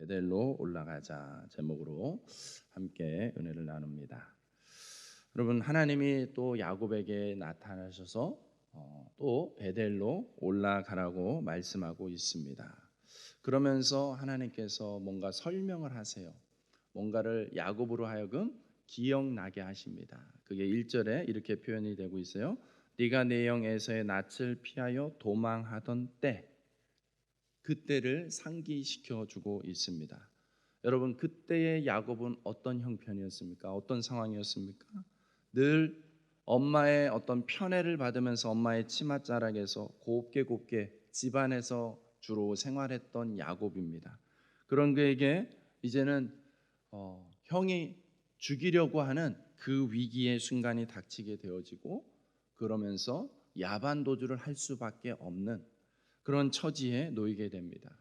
베델로 올라가자 제목으로 함께 은혜를 나눕니다. 여러분, 하나님이 또 야곱에게 나타나셔서 또 베델로 올라가라고 말씀하고 있습니다. 그러면서 하나님께서 뭔가 설명을 하세요. 뭔가를 야곱으로 하여금 기억나게 하십니다. 그게 1절에 이렇게 표현이 되고 있어요. 네가 내 영 에서의 낯을 피하여 도망하던 때, 그때를 상기시켜 주고 있습니다. 여러분, 그때의 야곱은 어떤 형편이었습니까? 어떤 상황이었습니까? 늘 엄마의 어떤 편애를 받으면서 엄마의 치맛자락에서 곱게 집안에서 주로 생활했던 야곱입니다. 그런 그에게 이제는 형이 죽이려고 하는 그 위기의 순간이 닥치게 되어지고, 그러면서 야반도주를 할 수밖에 없는 그런 처지에 놓이게 됩니다.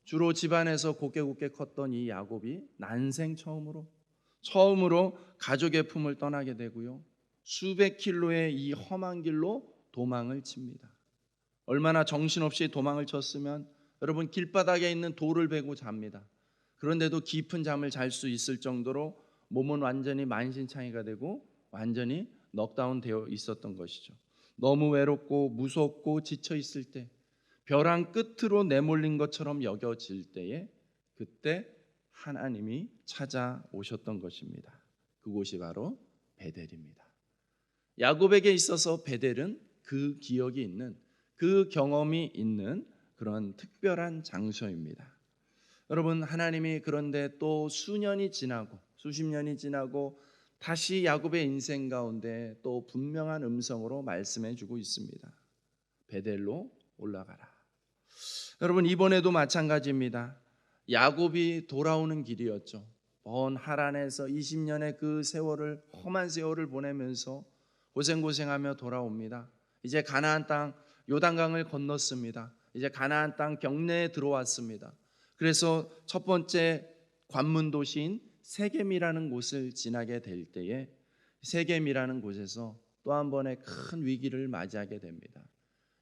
주로 집안에서 곱게 컸던 이 야곱이 난생 처음으로 가족의 품을 떠나게 되고요, 수백 킬로의 이 험한 길로 도망을 칩니다. 얼마나 정신없이 도망을 쳤으면 여러분, 길바닥에 있는 돌을 베고 잡니다. 그런데도 깊은 잠을 잘 수 있을 정도로 몸은 완전히 만신창이가 되고 완전히 넉다운 되어 있었던 것이죠. 너무 외롭고 무섭고 지쳐 있을 때, 벼랑 끝으로 내몰린 것처럼 여겨질 때에, 그때 하나님이 찾아오셨던 것입니다. 그곳이 바로 베델입니다. 야곱에게 있어서 베델은 그 기억이 있는, 그 경험이 있는 그런 특별한 장소입니다. 여러분, 하나님이 그런데 또 수십 년이 지나고 다시 야곱의 인생 가운데 또 분명한 음성으로 말씀해 주고 있습니다. 베델로 올라가라. 여러분, 이번에도 마찬가지입니다. 야곱이 돌아오는 길이었죠. 먼 하란에서 20년의 그 험한 세월을 보내면서 고생하며 돌아옵니다. 이제 가나안 땅 요단강을 건넜습니다. 이제 가나안 땅 경내에 들어왔습니다. 그래서 첫 번째 관문 도시인 세겜이라는 곳을 지나게 될 때에, 세겜이라는 곳에서 또 한 번의 큰 위기를 맞이하게 됩니다.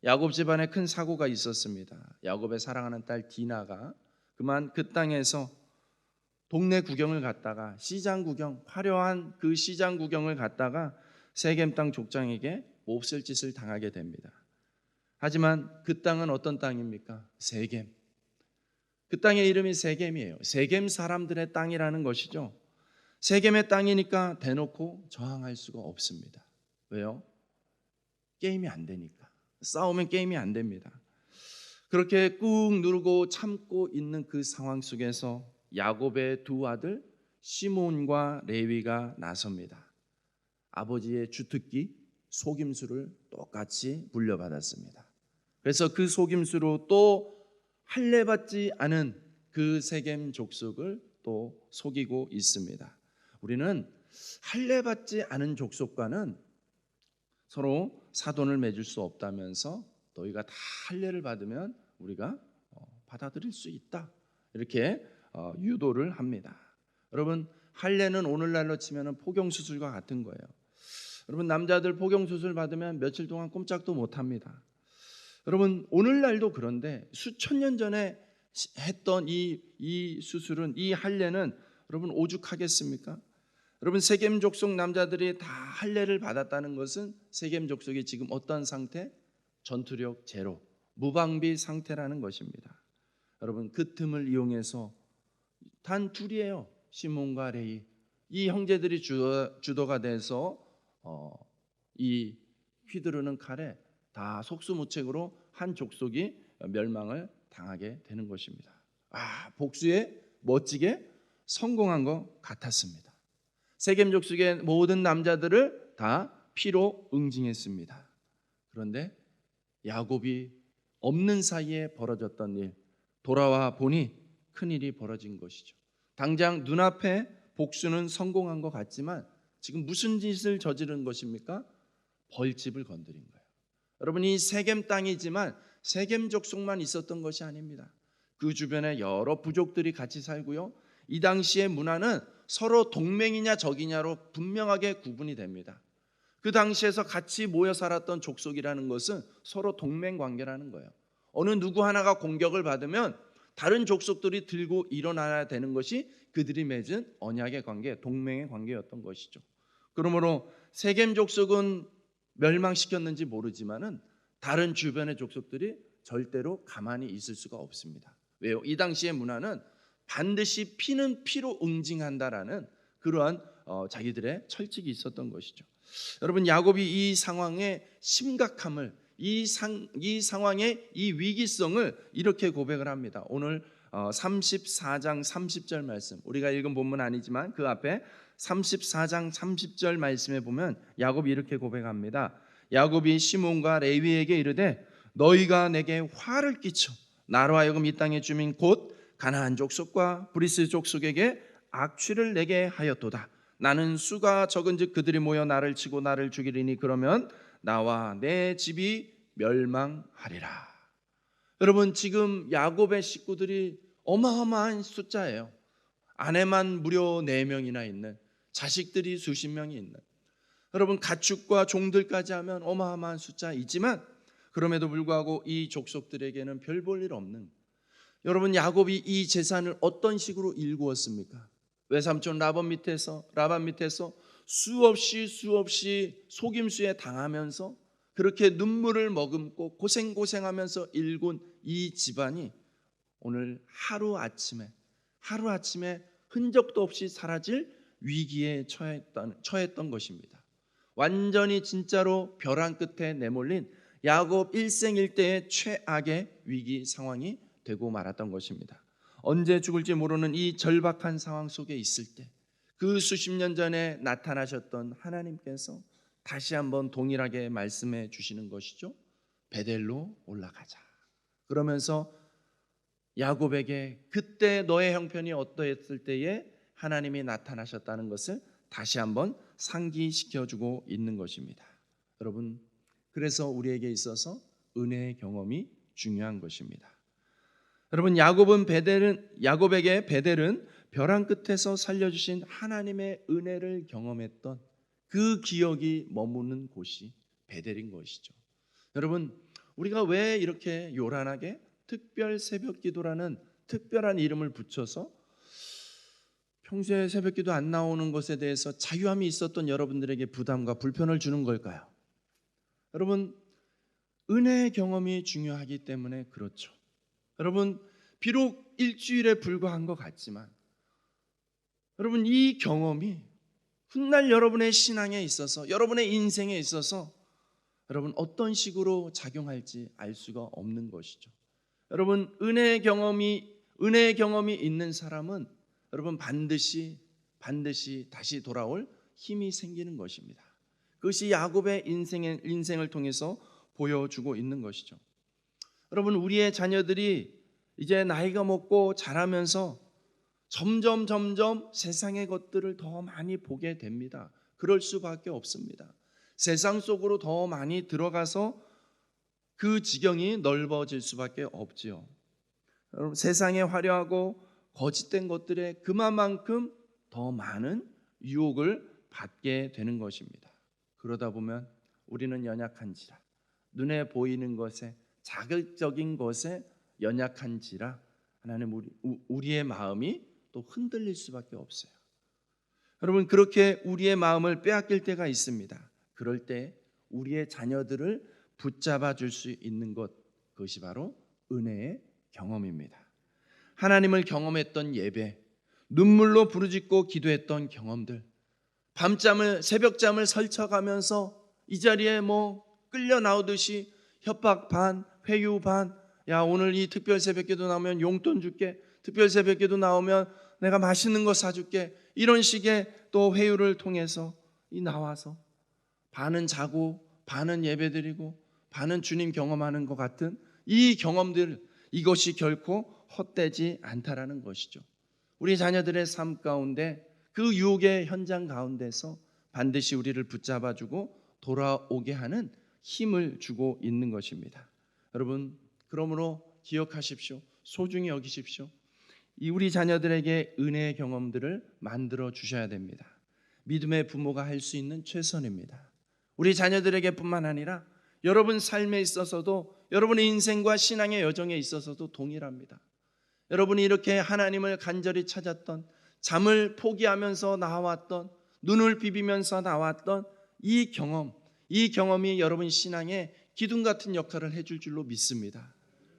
야곱 집안에 큰 사고가 있었습니다. 야곱의 사랑하는 딸 디나가 그만 그 땅에서 동네 구경을 갔다가 화려한 그 시장 구경을 갔다가 세겜 땅 족장에게 몹쓸 짓을 당하게 됩니다. 하지만 그 땅은 어떤 땅입니까? 세겜. 그 땅의 이름이 세겜이에요. 세겜 사람들의 땅이라는 것이죠. 세겜의 땅이니까 대놓고 저항할 수가 없습니다. 왜요? 게임이 안 되니까. 싸우면 게임이 안 됩니다. 그렇게 꾹 누르고 참고 있는 그 상황 속에서 야곱의 두 아들 시몬과 레위가 나섭니다. 아버지의 주특기 속임수를 똑같이 물려받았습니다. 그래서 그 속임수로 또 할례받지 않은 그 세겜 족속을 또 속이고 있습니다. 우리는 할례받지 않은 족속과는 서로 사돈을 맺을 수 없다면서 너희가 다 할례를 받으면 우리가 받아들일 수 있다, 이렇게 유도를 합니다. 여러분, 할례는 오늘날로 치면 포경수술과 같은 거예요. 여러분, 남자들 포경수술 받으면 며칠 동안 꼼짝도 못합니다. 여러분, 오늘날도 그런데 수천 년 전에 했던 이 수술은, 이 할례는 여러분 오죽하겠습니까? 여러분, 세겜 족속 남자들이 다 할례를 받았다는 것은 세겜 족속이 지금 어떤 상태? 전투력 제로, 무방비 상태라는 것입니다. 여러분, 그 틈을 이용해서 단 둘이에요. 시몬과 레위. 이 형제들이 주도가 돼서 이 휘두르는 칼에 다 속수무책으로 한 족속이 멸망을 당하게 되는 것입니다. 복수에 멋지게 성공한 것 같았습니다. 세겜 족속의 모든 남자들을 다 피로 응징했습니다. 그런데 야곱이 없는 사이에 벌어졌던 일, 돌아와 보니 큰일이 벌어진 것이죠. 당장 눈앞에 복수는 성공한 것 같지만 지금 무슨 짓을 저지른 것입니까? 벌집을 건드린 거예요. 여러분, 이 세겜 땅이지만 세겜 족속만 있었던 것이 아닙니다. 그 주변에 여러 부족들이 같이 살고요, 이 당시의 문화는 서로 동맹이냐 적이냐로 분명하게 구분이 됩니다. 그 당시에서 같이 모여 살았던 족속이라는 것은 서로 동맹 관계라는 거예요. 어느 누구 하나가 공격을 받으면 다른 족속들이 들고 일어나야 되는 것이 그들이 맺은 언약의 관계, 동맹의 관계였던 것이죠. 그러므로 세겜 족속은 멸망시켰는지 모르지만은 다른 주변의 족속들이 절대로 가만히 있을 수가 없습니다. 왜요? 이 당시의 문화는 반드시 피는 피로 응징한다라는 그러한 자기들의 철칙이 있었던 것이죠. 여러분, 야곱이 이 상황의 심각함을, 이 상황의 이 위기성을 이렇게 고백을 합니다. 오늘 34장 30절 말씀, 우리가 읽은 본문 아니지만 그 앞에 34장 30절 말씀에 보면 야곱이 이렇게 고백합니다. 야곱이 시몬과 레위에게 이르되 너희가 내게 화를 끼쳐 나로 하여금 이 땅의 주민 곧 가나안 족속과 브리스 족속에게 악취를 내게 하였도다. 나는 수가 적은즉 그들이 모여 나를 치고 나를 죽이리니 그러면 나와 내 집이 멸망하리라. 여러분, 지금 야곱의 식구들이 어마어마한 숫자예요. 아내만 무려 4명이나 있는, 자식들이 수십 명이 있는, 여러분 가축과 종들까지 하면 어마어마한 숫자이지만 그럼에도 불구하고 이 족속들에게는 별 볼 일 없는, 여러분 야곱이 이 재산을 어떤 식으로 일구었습니까? 외삼촌 라반 밑에서 수없이 속임수에 당하면서 그렇게 눈물을 머금고 고생하면서 일군 이 집안이 오늘 하루아침에 흔적도 없이 사라질 위기에 처했던 것입니다. 완전히 진짜로 벼랑 끝에 내몰린 야곱 일생일대의 최악의 위기 상황이 되고 말았던 것입니다. 언제 죽을지 모르는 이 절박한 상황 속에 있을 때 그 수십 년 전에 나타나셨던 하나님께서 다시 한번 동일하게 말씀해 주시는 것이죠. 베델로 올라가자. 그러면서 야곱에게 그때 너의 형편이 어떠했을 때에 하나님이 나타나셨다는 것을 다시 한번 상기시켜주고 있는 것입니다. 여러분, 그래서 우리에게 있어서 은혜의 경험이 중요한 것입니다. 여러분, 야곱에게 베델은 벼랑 끝에서 살려주신 하나님의 은혜를 경험했던 그 기억이 머무는 곳이 베델인 것이죠. 여러분, 우리가 왜 이렇게 요란하게 특별 새벽기도라는 특별한 이름을 붙여서 평소에 새벽기도 안 나오는 것에 대해서 자유함이 있었던 여러분들에게 부담과 불편을 주는 걸까요? 여러분, 은혜의 경험이 중요하기 때문에 그렇죠. 여러분, 비록 일주일에 불과한 것 같지만 여러분, 이 경험이 훗날 여러분의 신앙에 있어서, 여러분의 인생에 있어서 여러분 어떤 식으로 작용할지 알 수가 없는 것이죠. 여러분, 은혜의 경험이 있는 사람은 여러분 반드시 다시 돌아올 힘이 생기는 것입니다. 그것이 야곱의 인생을 통해서 보여주고 있는 것이죠. 여러분, 우리의 자녀들이 이제 나이가 먹고 자라면서 점점 세상의 것들을 더 많이 보게 됩니다. 그럴 수밖에 없습니다. 세상 속으로 더 많이 들어가서 그 지경이 넓어질 수밖에 없지요. 여러분, 세상에 화려하고 거짓된 것들에 그만큼 더 많은 유혹을 받게 되는 것입니다. 그러다 보면 우리는 연약한지라, 눈에 보이는 것에, 자극적인 것에 연약한지라 하나님 우리의 마음이 또 흔들릴 수밖에 없어요. 여러분, 그렇게 우리의 마음을 빼앗길 때가 있습니다. 그럴 때 우리의 자녀들을 붙잡아 줄 수 있는 것, 그것이 바로 은혜의 경험입니다. 하나님을 경험했던 예배, 눈물로 부르짖고 기도했던 경험들, 새벽잠을 설쳐가면서 이 자리에 끌려 나오듯이 협박 반, 회유 반, 야 오늘 이 특별 새벽기도 나오면 용돈 줄게, 특별 새벽기도 나오면 내가 맛있는 거 사줄게, 이런 식의 또 회유를 통해서 나와서 반은 자고 반은 예배드리고 반은 주님 경험하는 것 같은 이 경험들, 이것이 결코 헛되지 않다라는 것이죠. 우리 자녀들의 삶 가운데 그 유혹의 현장 가운데서 반드시 우리를 붙잡아주고 돌아오게 하는 힘을 주고 있는 것입니다. 여러분, 그러므로 기억하십시오. 소중히 여기십시오. 우리 자녀들에게 은혜의 경험들을 만들어 주셔야 됩니다. 믿음의 부모가 할 수 있는 최선입니다. 우리 자녀들에게 뿐만 아니라 여러분 삶에 있어서도, 여러분의 인생과 신앙의 여정에 있어서도 동일합니다. 여러분이 이렇게 하나님을 간절히 찾았던, 잠을 포기하면서 나왔던, 눈을 비비면서 나왔던 이 경험이 여러분 신앙에 기둥 같은 역할을 해줄 줄로 믿습니다.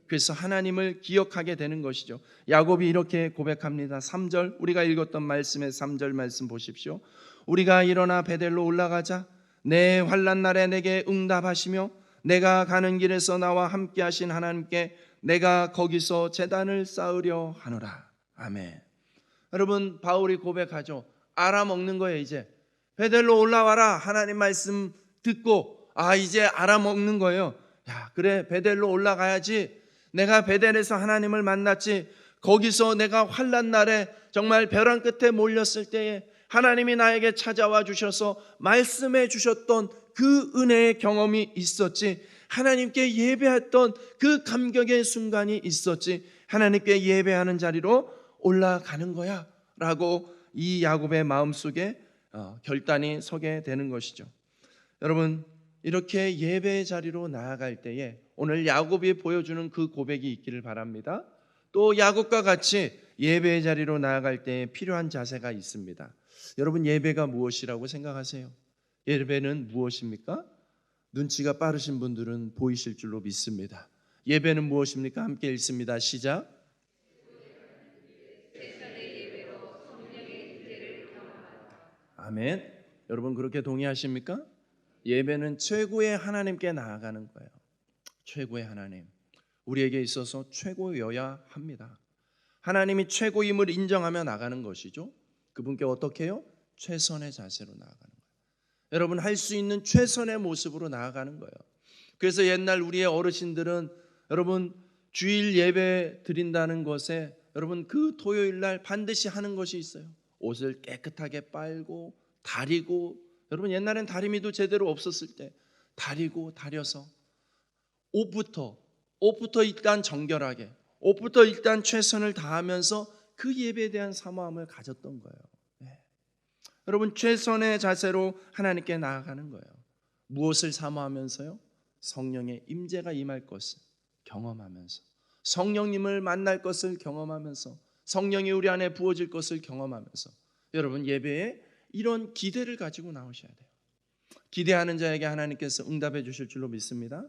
그래서 하나님을 기억하게 되는 것이죠. 야곱이 이렇게 고백합니다. 3절, 우리가 읽었던 말씀의 3절 말씀 보십시오. 우리가 일어나 베델로 올라가자. 내 환난 날에 내게 응답하시며 내가 가는 길에서 나와 함께 하신 하나님께 내가 거기서 제단을 쌓으려 하노라. 아멘. 여러분, 바울이 고백하죠. 알아먹는 거예요. 이제 베델로 올라와라. 하나님 말씀 듣고 이제 알아먹는 거예요. 야, 그래, 베델로 올라가야지. 내가 베델에서 하나님을 만났지. 거기서 내가 환난 날에 정말 벼랑 끝에 몰렸을 때에 하나님이 나에게 찾아와 주셔서 말씀해 주셨던 그 은혜의 경험이 있었지. 하나님께 예배했던 그 감격의 순간이 있었지. 하나님께 예배하는 자리로 올라가는 거야 라고 이 야곱의 마음속에 결단이 서게 되는 것이죠. 여러분, 이렇게 예배의 자리로 나아갈 때에 오늘 야곱이 보여주는 그 고백이 있기를 바랍니다. 또 야곱과 같이 예배의 자리로 나아갈 때에 필요한 자세가 있습니다. 여러분, 예배가 무엇이라고 생각하세요? 예배는 무엇입니까? 눈치가 빠르신 분들은 보이실 줄로 믿습니다. 예배는 무엇입니까? 함께 읽습니다. 시작. 아멘. 여러분, 그렇게 동의하십니까? 예배는 최고의 하나님께 나아가는 거예요. 최고의 하나님, 우리에게 있어서 최고여야 합니다. 하나님이 최고임을 인정하며 나가는 것이죠. 그분께 어떻게 해요? 최선의 자세로 나아가는 거예요. 여러분, 할 수 있는 최선의 모습으로 나아가는 거예요. 그래서 옛날 우리의 어르신들은 여러분 주일 예배 드린다는 것에 여러분 그 토요일 날 반드시 하는 것이 있어요. 옷을 깨끗하게 빨고 다리고, 여러분 옛날엔 다리미도 제대로 없었을 때 다리고 다려서 옷부터 일단 정결하게, 옷부터 일단 최선을 다하면서 그 예배에 대한 사모함을 가졌던 거예요. 여러분, 최선의 자세로 하나님께 나아가는 거예요. 무엇을 사모하면서요? 성령의 임재가 임할 것을 경험하면서, 성령님을 만날 것을 경험하면서, 성령이 우리 안에 부어질 것을 경험하면서 여러분 예배에 이런 기대를 가지고 나오셔야 돼요. 기대하는 자에게 하나님께서 응답해 주실 줄로 믿습니다.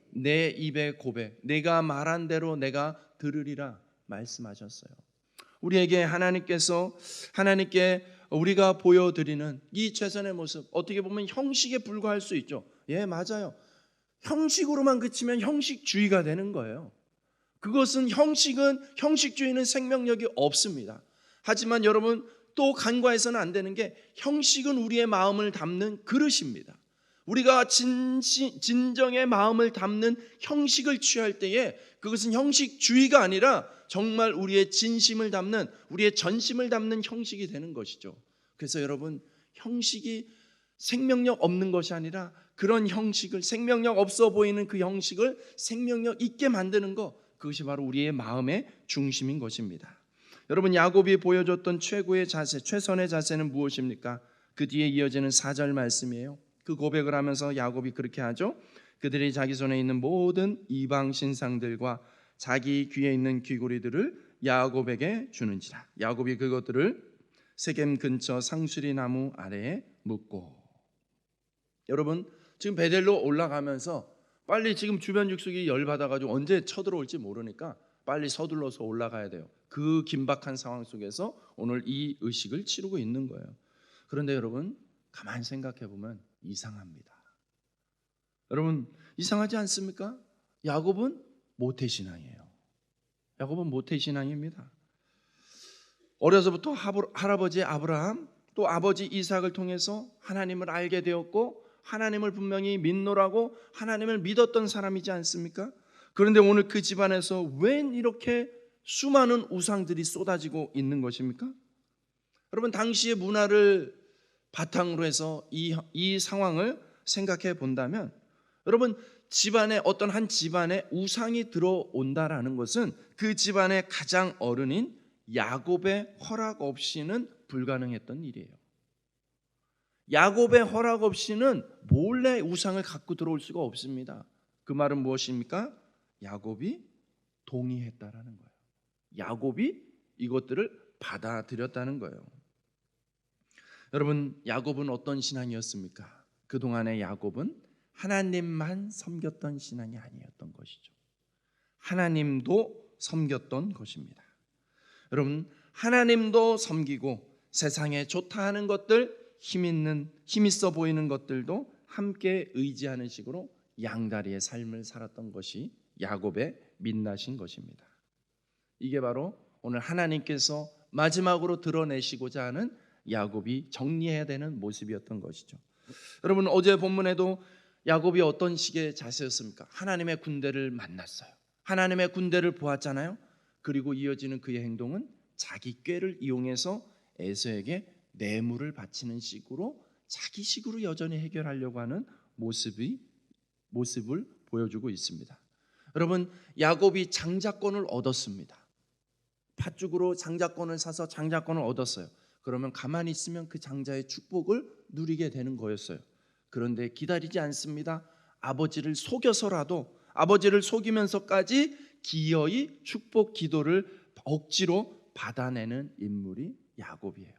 내 입의 고백, 내가 말한 대로 내가 들으리라 말씀하셨어요. 우리에게 하나님께 우리가 보여드리는 이 최선의 모습, 어떻게 보면 형식에 불과할 수 있죠. 예, 맞아요. 형식으로만 그치면 형식주의가 되는 거예요. 그것은 형식주의는 생명력이 없습니다. 하지만 여러분, 또 간과해서는 안 되는 게 형식은 우리의 마음을 담는 그릇입니다. 우리가 진정의 마음을 담는 형식을 취할 때에 그것은 형식주의가 아니라 정말 우리의 진심을 담는, 우리의 전심을 담는 형식이 되는 것이죠. 그래서 여러분, 형식이 생명력 없는 것이 아니라 그런 형식을, 생명력 없어 보이는 그 형식을 생명력 있게 만드는 것, 그것이 바로 우리의 마음의 중심인 것입니다. 여러분, 야곱이 보여줬던 최고의 자세, 최선의 자세는 무엇입니까? 그 뒤에 이어지는 4절 말씀이에요. 그 고백을 하면서 야곱이 그렇게 하죠. 그들이 자기 손에 있는 모든 이방 신상들과 자기 귀에 있는 귀고리들을 야곱에게 주는지라. 야곱이 그것들을 세겜 근처 상수리 나무 아래에 묻고. 여러분, 지금 베델로 올라가면서 빨리, 지금 주변 육속이 열받아가지고 언제 쳐들어올지 모르니까 빨리 서둘러서 올라가야 돼요. 그 긴박한 상황 속에서 오늘 이 의식을 치르고 있는 거예요. 그런데 여러분, 가만히 생각해 보면 이상합니다. 여러분, 이상하지 않습니까? 야곱은 모태신앙이에요. 야곱은 모태신앙입니다. 어려서부터 할아버지 아브라함, 또 아버지 이삭을 통해서 하나님을 알게 되었고, 하나님을 분명히 믿노라고 하나님을 믿었던 사람이지 않습니까? 그런데 오늘 그 집안에서 웬 이렇게 수많은 우상들이 쏟아지고 있는 것입니까? 여러분, 당시의 문화를 바탕으로 해서 이 상황을 생각해 본다면, 여러분, 집안에 어떤 한 집안에 우상이 들어온다라는 것은 그 집안의 가장 어른인 야곱의 허락 없이는 불가능했던 일이에요. 야곱의 허락 없이는 몰래 우상을 갖고 들어올 수가 없습니다. 그 말은 무엇입니까? 야곱이 동의했다라는 거예요. 야곱이 이것들을 받아들였다는 거예요. 여러분, 야곱은 어떤 신앙이었습니까? 그동안의 야곱은 하나님만 섬겼던 신앙이 아니었던 것이죠. 하나님도 섬겼던 것입니다. 여러분, 하나님도 섬기고 세상에 좋다 하는 것들, 힘 있어 보이는 것들도 함께 의지하는 식으로 양다리의 삶을 살았던 것이 야곱의 민낯인 것입니다. 이게 바로 오늘 하나님께서 마지막으로 드러내시고자 하는 야곱이 정리해야 되는 모습이었던 것이죠. 여러분, 어제 본문에도 야곱이 어떤 식의 자세였습니까? 하나님의 군대를 만났어요. 하나님의 군대를 보았잖아요. 그리고 이어지는 그의 행동은 자기 꾀를 이용해서 에서에게 뇌물을 바치는 식으로 자기식으로 여전히 해결하려고 하는 모습을 보여주고 있습니다. 여러분, 야곱이 장자권을 얻었습니다. 팥죽으로 장자권을 사서 장자권을 얻었어요. 그러면 가만히 있으면 그 장자의 축복을 누리게 되는 거였어요. 그런데 기다리지 않습니다. 아버지를 속여서라도, 아버지를 속이면서까지 기어이 축복 기도를 억지로 받아내는 인물이 야곱이에요.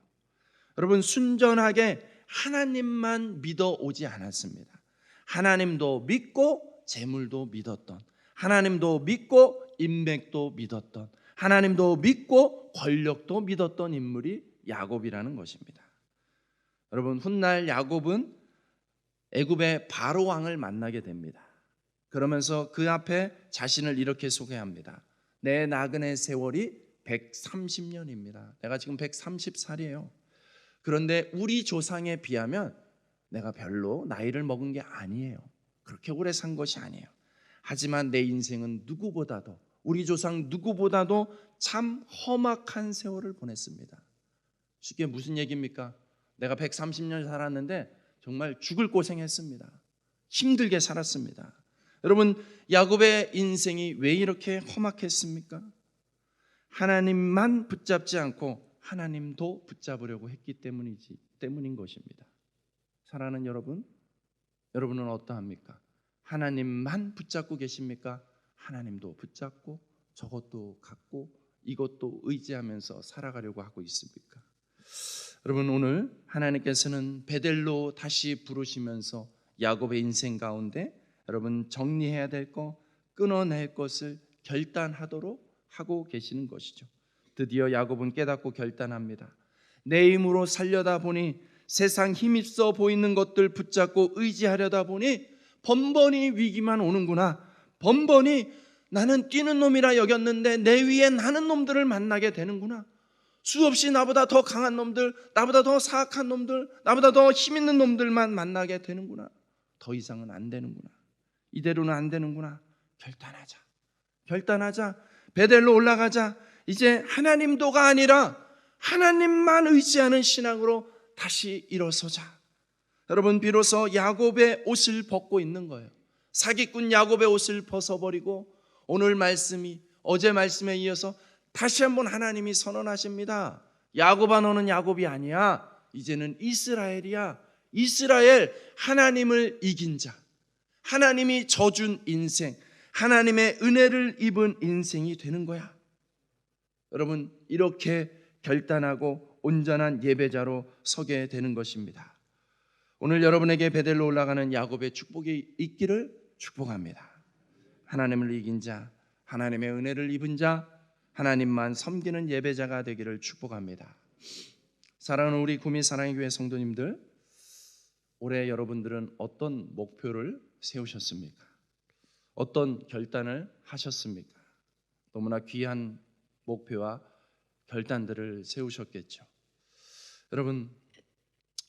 여러분, 순전하게 하나님만 믿어 오지 않았습니다. 하나님도 믿고 재물도 믿었던, 하나님도 믿고 인맥도 믿었던, 하나님도 믿고 권력도 믿었던 인물이 야곱이라는 것입니다. 여러분, 훗날 야곱은 애굽의 바로 왕을 만나게 됩니다. 그러면서 그 앞에 자신을 이렇게 소개합니다. 내 나그네 세월이 130년입니다. 내가 지금 130살이에요. 그런데 우리 조상에 비하면 내가 별로 나이를 먹은 게 아니에요. 그렇게 오래 산 것이 아니에요. 하지만 내 인생은 누구보다도, 우리 조상 누구보다도 참 험악한 세월을 보냈습니다. 쉽게 무슨 얘기입니까? 내가 130년 살았는데 정말 죽을 고생했습니다. 힘들게 살았습니다. 여러분, 야곱의 인생이 왜 이렇게 험악했습니까? 하나님만 붙잡지 않고 하나님도 붙잡으려고 했기 때문인 것입니다. 사랑하는 여러분, 여러분은 어떠합니까? 하나님만 붙잡고 계십니까? 하나님도 붙잡고 저것도 갖고 이것도 의지하면서 살아가려고 하고 있습니까? 여러분, 오늘 하나님께서는 베델로 다시 부르시면서 야곱의 인생 가운데 여러분 정리해야 될 것, 끊어낼 것을 결단하도록 하고 계시는 것이죠. 드디어 야곱은 깨닫고 결단합니다. 내 힘으로 살려다 보니, 세상 힘있어 보이는 것들 붙잡고 의지하려다 보니 번번이 위기만 오는구나. 번번이 나는 뛰는 놈이라 여겼는데 내 위에 나는 놈들을 만나게 되는구나. 수없이 나보다 더 강한 놈들, 나보다 더 사악한 놈들, 나보다 더 힘있는 놈들만 만나게 되는구나. 더 이상은 안 되는구나. 이대로는 안 되는구나. 결단하자. 베델로 올라가자. 이제 하나님도가 아니라 하나님만 의지하는 신앙으로 다시 일어서자. 여러분, 비로소 야곱의 옷을 벗고 있는 거예요. 사기꾼 야곱의 옷을 벗어버리고 오늘 말씀이 어제 말씀에 이어서 다시 한번 하나님이 선언하십니다. 야곱아, 너는 야곱이 아니야. 이제는 이스라엘이야. 이스라엘, 하나님을 이긴 자, 하나님이 져준 인생, 하나님의 은혜를 입은 인생이 되는 거야. 여러분, 이렇게 결단하고 온전한 예배자로 서게 되는 것입니다. 오늘 여러분에게 베델로 올라가는 야곱의 축복이 있기를 축복합니다. 하나님을 이긴 자, 하나님의 은혜를 입은 자, 하나님만 섬기는 예배자가 되기를 축복합니다. 사랑하는 우리 구미사랑의교회 성도님들, 올해 여러분들은 어떤 목표를 세우셨습니까? 어떤 결단을 하셨습니까? 너무나 귀한 목표와 결단들을 세우셨겠죠. 여러분,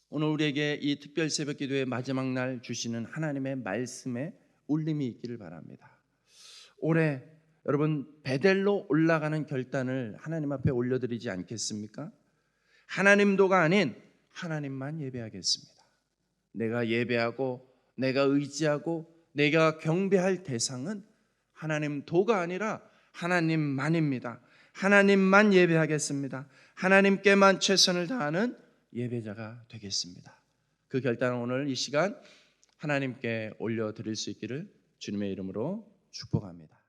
오늘 우리에게 이 특별 새벽 기도의 마지막 날 주시는 하나님의 말씀에 울림이 있기를 바랍니다. 올해 여러분 베델로 올라가는 결단을 하나님 앞에 올려드리지 않겠습니까? 하나님도가 아닌 하나님만 예배하겠습니다. 내가 예배하고 내가 의지하고 내가 경배할 대상은 하나님도가 아니라 하나님만입니다. 하나님만 예배하겠습니다. 하나님께만 최선을 다하는 예배자가 되겠습니다. 그 결단을 오늘 이 시간 하나님께 올려드릴 수 있기를 주님의 이름으로 축복합니다.